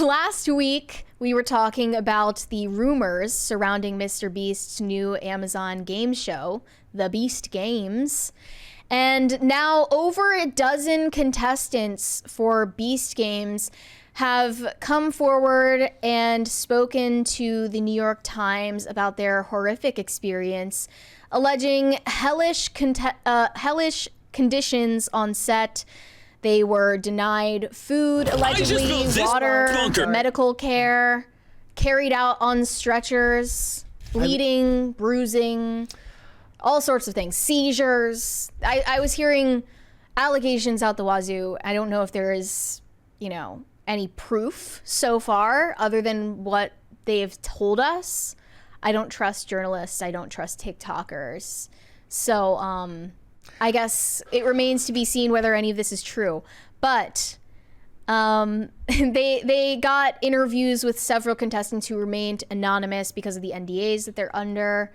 last week we were talking about the rumors surrounding Mr. Beast's new Amazon game show, The Beast Games. And now over a dozen contestants for Beast Games have come forward and spoken to the New York Times about their horrific experience, alleging hellish conditions on set. They were denied food, allegedly, water, medical care, carried out on stretchers, bleeding, bruising, all sorts of things, seizures. I was hearing allegations out the wazoo. I don't know if there is, any proof so far other than what they've told us. I don't trust journalists. I don't trust TikTokers. So I guess it remains to be seen whether any of this is true. But they got interviews with several contestants who remained anonymous because of the NDAs that they're under.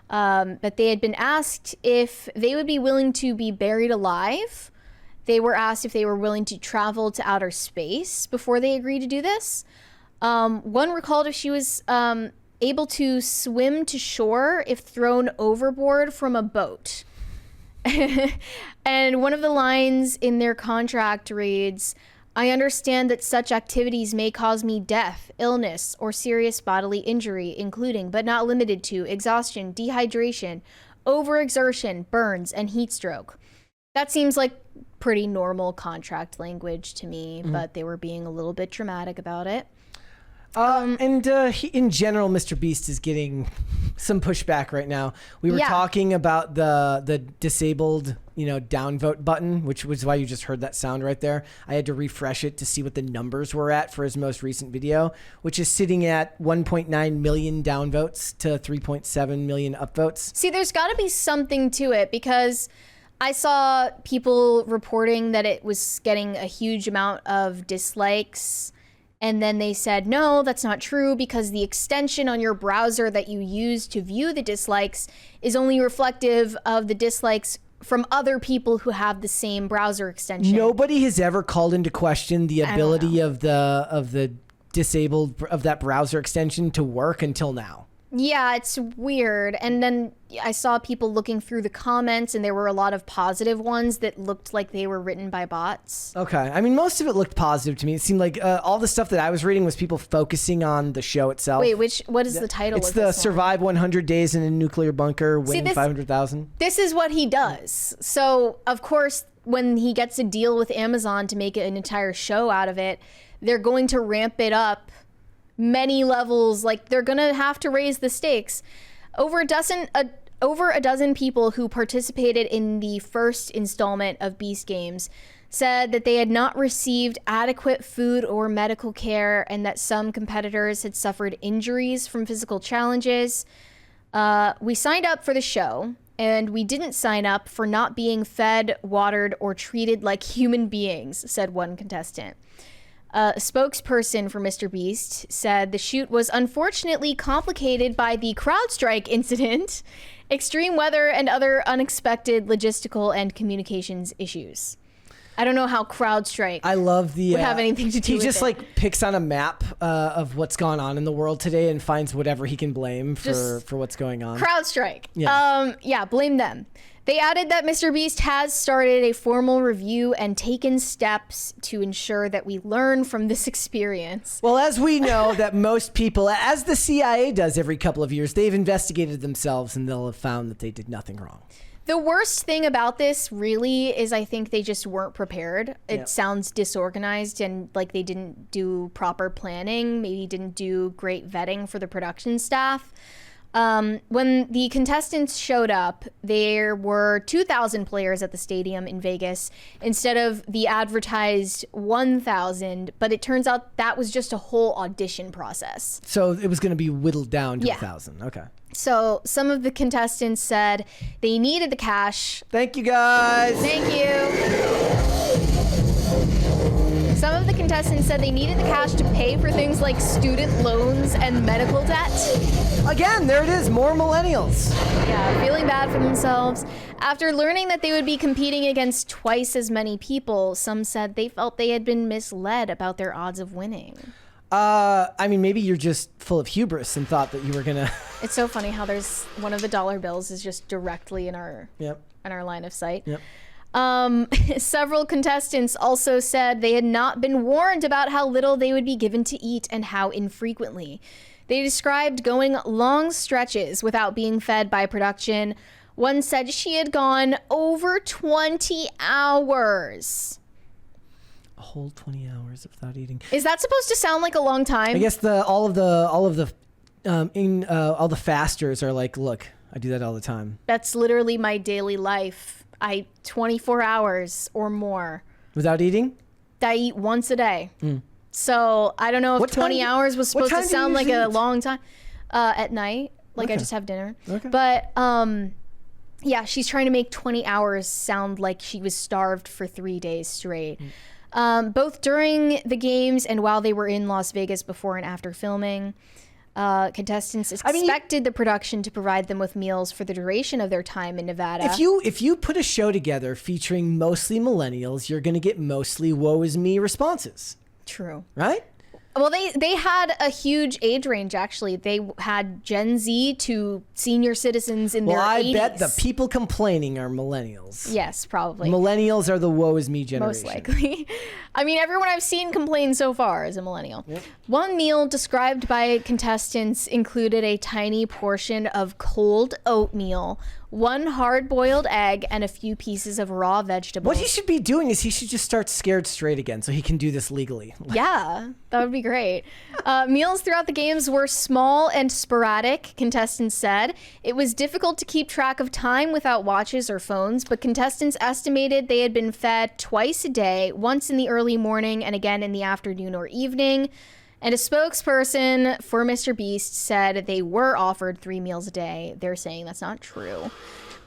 But they had been asked if they would be willing to be buried alive. They were asked if they were willing to travel to outer space before they agreed to do this. One recalled if she was able to swim to shore if thrown overboard from a boat. And one of the lines in their contract reads, "I understand that such activities may cause me death, illness, or serious bodily injury, including, but not limited to, exhaustion, dehydration, overexertion, burns, and heat stroke." That seems like pretty normal contract language to me, but they were being a little bit dramatic about it. In general, Mr. Beast is getting some pushback right now. We were talking about the disabled, downvote button, which was why you just heard that sound right there. I had to refresh it to see what the numbers were at for his most recent video, which is sitting at 1.9 million downvotes to 3.7 million upvotes. See, there's got to be something to it, because I saw people reporting that it was getting a huge amount of dislikes. And then they said, no, that's not true, because the extension on your browser that you use to view the dislikes is only reflective of the dislikes from other people who have the same browser extension. Nobody has ever called into question the ability of the disabled of that browser extension to work until now. Yeah, it's weird. And then I saw people looking through the comments, and there were a lot of positive ones that looked like they were written by bots. Okay. I mean, most of it looked positive to me. It seemed like all the stuff that I was reading was people focusing on the show itself. Wait, what is the title of this one? It's the Survive 100 Days in a Nuclear Bunker, Win 500,000. This is what he does. So, of course, when he gets a deal with Amazon to make an entire show out of it, they're going to ramp it up many levels. Like, they're gonna have to raise the stakes. Over a dozen people who participated in the first installment of Beast Games said that they had not received adequate food or medical care, and that some competitors had suffered injuries from physical challenges. We signed up for the show, and we didn't sign up for not being fed, watered, or treated like human beings, said one contestant. A spokesperson for Mr. Beast said the shoot was unfortunately complicated by the CrowdStrike incident, extreme weather, and other unexpected logistical and communications issues. I don't know how CrowdStrike would have anything to do with it. He just picks on a map of what's gone on in the world today and finds whatever he can blame for what's going on. CrowdStrike. Yeah. Blame them. They added that Mr. Beast has started a formal review and taken steps to ensure that we learn from this experience. Well, as we know that most people, as the CIA does every couple of years, they've investigated themselves and they'll have found that they did nothing wrong. The worst thing about this really is I think they just weren't prepared. It sounds disorganized and like they didn't do proper planning, maybe didn't do great vetting for the production staff. When the contestants showed up, there were 2,000 players at the stadium in Vegas instead of the advertised 1,000, but it turns out that was just a whole audition process. So it was going to be whittled down to 1,000. Okay. So some of the contestants said they needed the cash. Thank you, guys. Thank you. Some of the contestants said they needed the cash to pay for things like student loans and medical debt. Again, there it is, more millennials. Yeah, feeling bad for themselves. After learning that they would be competing against twice as many people, some said they felt they had been misled about their odds of winning. I mean, maybe you're just full of hubris and thought that you were gonna. It's so funny how there's one of the dollar bills is just directly in our line of sight. Yep. Several contestants also said they had not been warned about how little they would be given to eat and how infrequently. They described going long stretches without being fed by production. One said she had gone over 20 hours. A whole 20 hours without eating. Is that supposed to sound like a long time? I guess all the fasters are like, look, I do that all the time. That's literally my daily life. 24 hours or more. Without eating? I eat once a day. So I don't know if 20 hours was supposed to sound like a long time. At night. Like I just have dinner. Okay. But yeah, she's trying to make 20 hours sound like she was starved for 3 days straight. Both during the games and while they were in Las Vegas before and after filming. Contestants expected the production to provide them with meals for the duration of their time in Nevada. If you put a show together featuring mostly millennials, you're going to get mostly woe is me responses. True. Right? Well, they had a huge age range, actually. They had Gen Z to senior citizens in their 80s. Well, I bet the people complaining are millennials. Yes, probably. Millennials are the woe is me generation. Most likely. I mean, everyone I've seen complain so far is a millennial. Yep. One meal described by contestants included a tiny portion of cold oatmeal, one hard-boiled egg, and a few pieces of raw vegetables. What he should be doing is he should just start Scared Straight again so he can do this legally. Yeah, that would be great. Meals throughout the games were small and sporadic, contestants said. It was difficult to keep track of time without watches or phones, but contestants estimated they had been fed twice a day, once in the early morning and again in the afternoon or evening. And a spokesperson for Mr. Beast said they were offered 3 meals a day. They're saying that's not true.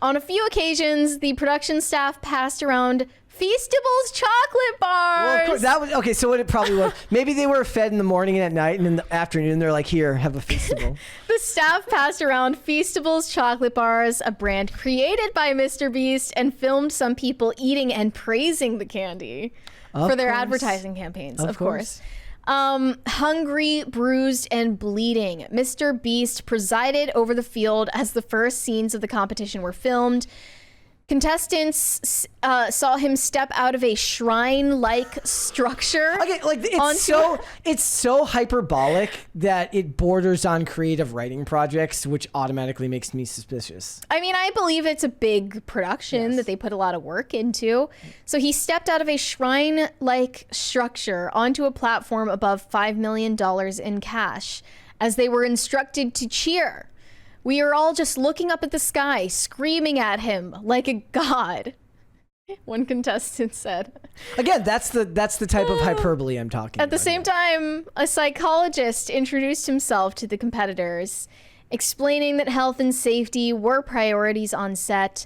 On a few occasions, the production staff passed around Feastables chocolate bars. Well, of course, that was okay. So what it probably was, maybe they were fed in the morning and at night, and in the afternoon they're like, "Here, have a Feastable." The staff passed around Feastables chocolate bars, a brand created by Mr. Beast, and filmed some people eating and praising the candy for their advertising campaigns. Of course. Hungry, bruised, and bleeding. Mr. Beast presided over the field as the first scenes of the competition were filmed. Contestants saw him step out of a shrine-like structure. Okay, like it's so hyperbolic that it borders on creative writing projects, which automatically makes me suspicious. I mean, I believe it's a big production that they put a lot of work into. So he stepped out of a shrine-like structure onto a platform above $5 million in cash as they were instructed to cheer. We are all just looking up at the sky, screaming at him like a god, one contestant said. Again, that's the type of hyperbole I'm talking about. At the same time, a psychologist introduced himself to the competitors, explaining that health and safety were priorities on set.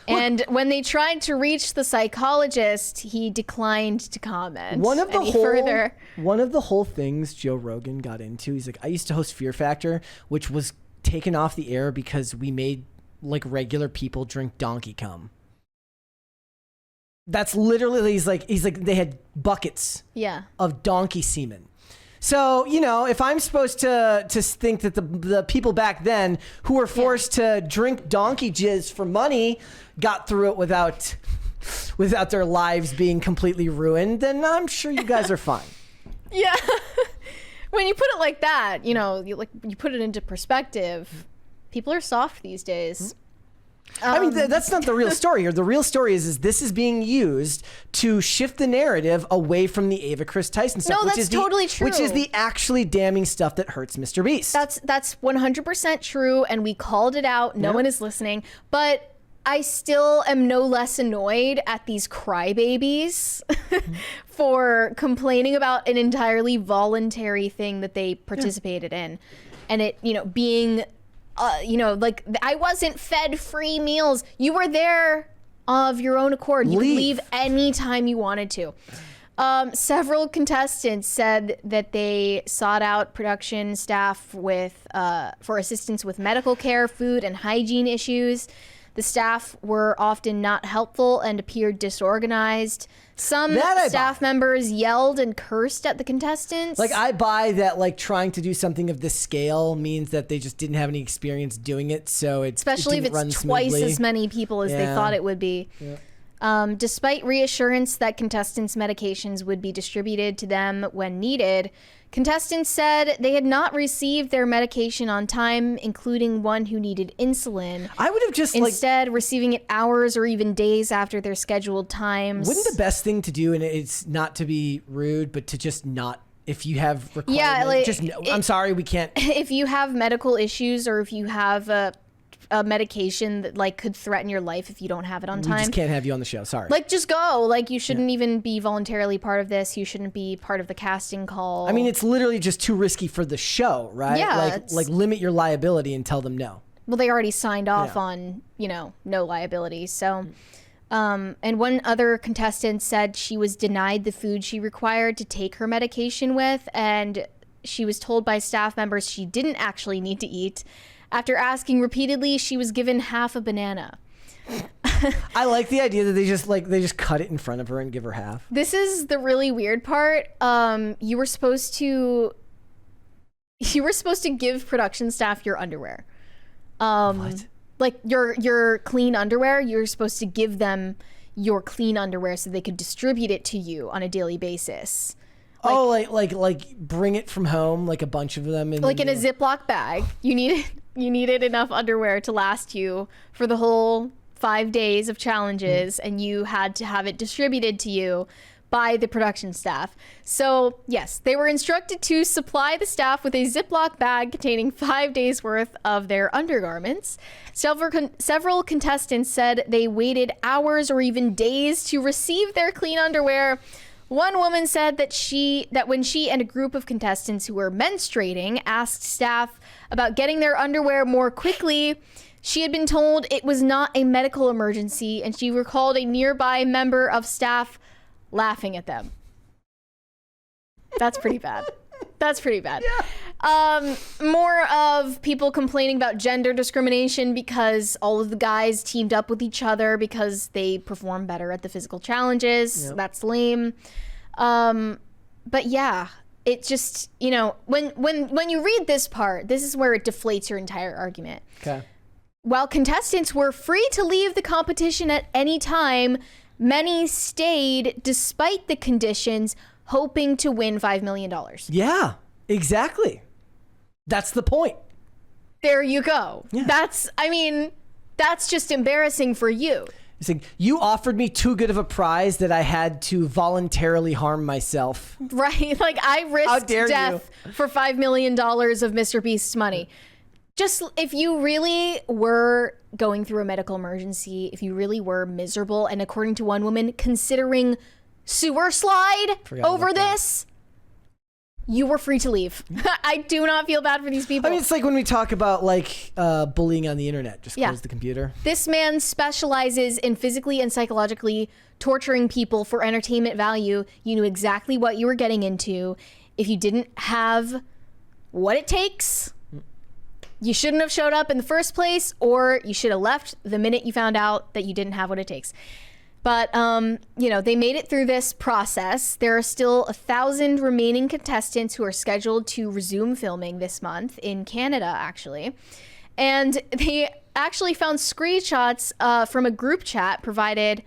And when they tried to reach the psychologist, he declined to comment. One of the whole things Joe Rogan got into, he's like, I used to host Fear Factor, which was taken off the air because we made like regular people drink donkey cum. That's literally, he's like they had buckets of donkey semen. So, you know, if I'm supposed to think that the people back then who were forced to drink donkey jizz for money got through it without their lives being completely ruined, then I'm sure you guys are fine. Yeah. When you put it like that, you know, you put it into perspective. People are soft these days. I mean, that's not the real story. Or the real story is this is being used to shift the narrative away from the Ava Chris Tyson stuff. No, that's totally true. Which is the actually damning stuff that hurts Mr. Beast. That's 100% true, and we called it out. No one is listening, but I still am no less annoyed at these crybabies for complaining about an entirely voluntary thing that they participated in. And it, you know, being, you know, like, I wasn't fed free meals. You were there of your own accord. You could leave anytime you wanted to. Several contestants said that they sought out production staff for assistance with medical care, food, and hygiene issues. The staff were often not helpful and appeared disorganized. Some staff members yelled and cursed at the contestants. Like, I buy that, like, trying to do something of this scale means that they just didn't have any experience doing it, so especially if it's twice as many people as they thought it would be. Yeah. Despite reassurance that contestants' medications would be distributed to them when needed, contestants said they had not received their medication on time, including one who needed insulin. I would have just instead receiving it hours or even days after their scheduled times. Wouldn't the best thing to do, and it's not to be rude, but to just not, if you have requirements, I'm sorry, we can't. If you have medical issues or if you have a medication that like could threaten your life if you don't have it on time. We just can't have you on the show. Sorry. Like, just go. Like, you shouldn't even be voluntarily part of this. You shouldn't be part of the casting call. I mean, it's literally just too risky for the show, right? Yeah. Like limit your liability and tell them no. Well, they already signed off on, no liability. So, and one other contestant said she was denied the food she required to take her medication with, and she was told by staff members she didn't actually need to eat. After asking repeatedly, she was given half a banana. I like the idea that they just cut it in front of her and give her half. This is the really weird part. You were supposed to give production staff your underwear. What? Like your clean underwear. You're supposed to give them your clean underwear so they could distribute it to you on a daily basis. Like bring it from home, like a bunch of them, in a Ziploc bag. You needed enough underwear to last you for the whole 5 days of challenges, and you had to have it distributed to you by the production staff. So yes, they were instructed to supply the staff with a Ziploc bag containing 5 days worth of their undergarments. Several contestants said they waited hours or even days to receive their clean underwear. One woman said that when she and a group of contestants who were menstruating asked staff about getting their underwear more quickly, she had been told it was not a medical emergency, and she recalled a nearby member of staff laughing at them. That's pretty bad. That's pretty bad. Yeah. More of people complaining about gender discrimination because all of the guys teamed up with each other because they perform better at the physical challenges. Yep. That's lame. But yeah, it just, when you read this part, this is where it deflates your entire argument. Okay. While contestants were free to leave the competition at any time, many stayed despite the conditions, hoping to win $5 million. Yeah, exactly. That's the point. There you go. Yeah. That's just embarrassing for you. It's like, you offered me too good of a prize that I had to voluntarily harm myself. Right? Like, I risked death for $5 million of Mr. Beast's money. Just, if you really were going through a medical emergency, if you really were miserable, and according to one woman, considering sewer slide over this, you were free to leave. I do not feel bad for these people. I mean, it's like when we talk about bullying on the internet. Just close the computer. This man specializes in physically and psychologically torturing people for entertainment value. You knew exactly what you were getting into. If you didn't have what it takes, you shouldn't have showed up in the first place, or you should have left the minute you found out that you didn't have what it takes. But, they made it through this process. There are still 1,000 remaining contestants who are scheduled to resume filming this month in Canada, actually. And they actually found screenshots from a group chat provided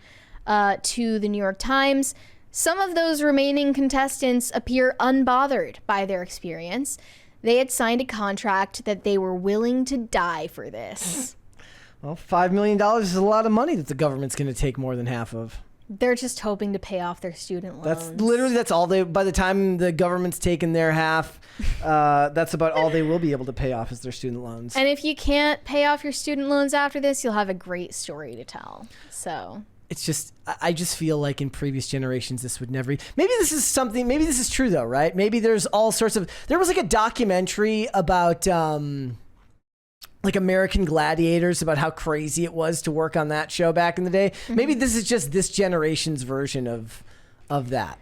to the New York Times. Some of those remaining contestants appear unbothered by their experience. They had signed a contract that they were willing to die for this. Well, $5 million is a lot of money that the government's going to take more than half of. They're just hoping to pay off their student loans. That's all by the time the government's taken their half, that's about all they will be able to pay off is their student loans. And if you can't pay off your student loans after this, you'll have a great story to tell. So it's just, I just feel like in previous generations, this would never, maybe this is true though, right? Maybe there's all sorts of, there was like a documentary about, like American Gladiators, about how crazy it was to work on that show back in the day. Mm-hmm. Maybe this is just this generation's version of that.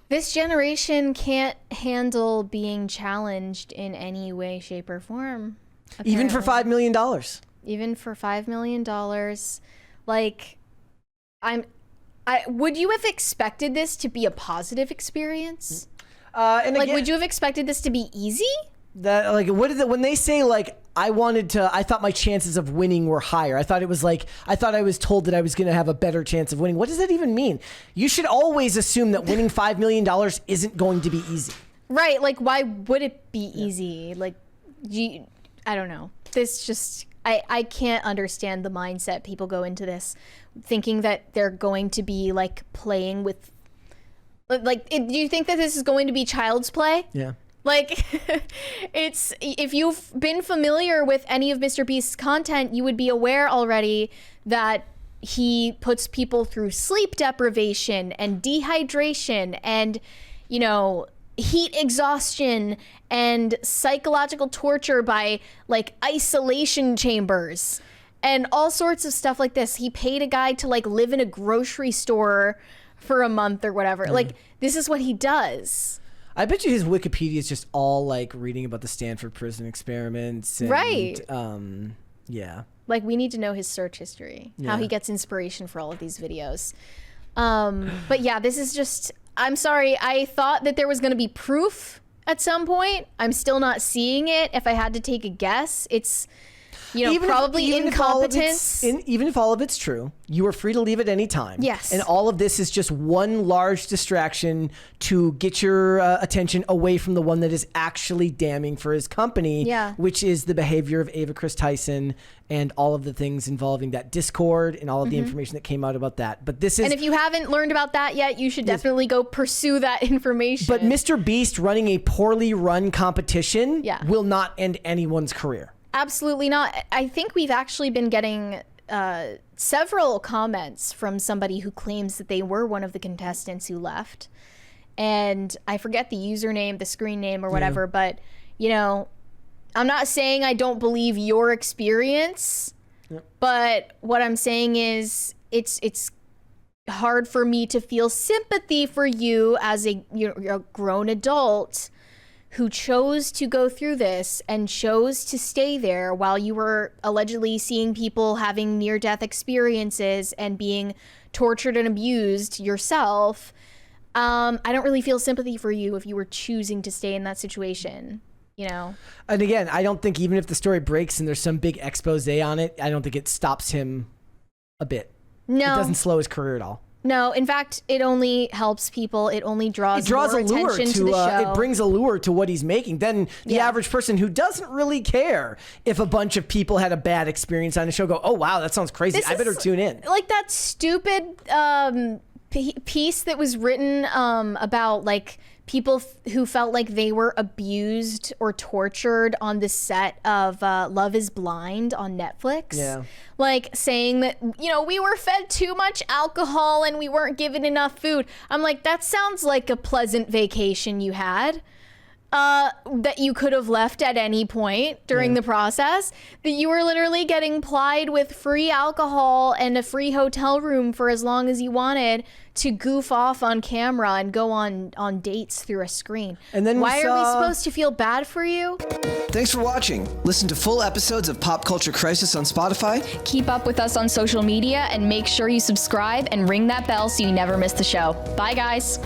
This generation can't handle being challenged in any way, shape, or form. Apparently. Even for $5 million. Even for $5 million. Like, would you have expected this to be a positive experience? And like, again, would you have expected this to be easy? That like what is it when they say like I thought my chances of winning were higher. I thought I was told that I was going to have a better chance of winning. What does that even mean? You should always assume that winning $5 million isn't going to be easy. Right. Like, why would it be easy? Like, I don't know. This just, I can't understand the mindset people go into this thinking that they're going to be like playing with, like, do you think that this is going to be child's play? Yeah. Like, it's, if you've been familiar with any of Mr. Beast's content, you would be aware already that he puts people through sleep deprivation and dehydration and, you know, heat exhaustion and psychological torture by like isolation chambers and all sorts of stuff like this. He paid a guy to like live in a grocery store for a month or whatever. Like, this is what he does. I bet you his Wikipedia is just all like reading about the Stanford prison experiments. And, right. Yeah. Like, we need to know his search history, how he gets inspiration for all of these videos. But yeah, this is just, I'm sorry. I thought that there was going to be proof at some point. I'm still not seeing it. If I had to take a guess, it's, you know, probably incompetence. Even if all of it's true, you are free to leave at any time. Yes. And all of this is just one large distraction to get your attention away from the one that is actually damning for his company, which is the behavior of Ava Chris Tyson and all of the things involving that Discord and all of the information that came out about that. But this is... And if you haven't learned about that yet, you should definitely go pursue that information. But Mr. Beast running a poorly run competition will not end anyone's career. Absolutely not. I think we've actually been getting several comments from somebody who claims that they were one of the contestants who left. And I forget the username, the screen name or whatever, but, you know, I'm not saying I don't believe your experience, but what I'm saying is it's hard for me to feel sympathy for you as a grown adult who chose to go through this and chose to stay there while you were allegedly seeing people having near-death experiences and being tortured and abused yourself. I don't really feel sympathy for you if you were choosing to stay in that situation, you know? And again, I don't think even if the story breaks and there's some big expose on it, I don't think it stops him a bit. No. It doesn't slow his career at all. No, in fact, it only helps people. It only draws more attention to the show. It brings allure to what he's making. Then the average person who doesn't really care if a bunch of people had a bad experience on the show go, oh, wow, that sounds crazy. I better tune in. Like that stupid piece that was written about like people who felt like they were abused or tortured on the set of Love is Blind on Netflix. Yeah. Like saying that, you know, we were fed too much alcohol and we weren't given enough food. I'm like, that sounds like a pleasant vacation you had. That you could have left at any point during the process, that you were literally getting plied with free alcohol and a free hotel room for as long as you wanted to goof off on camera and go on dates through a screen. And then why are we supposed to feel bad for you? Thanks for watching. Listen to full episodes of Pop Culture Crisis on Spotify. Keep up with us on social media and make sure you subscribe and ring that bell so you never miss the show. Bye, guys.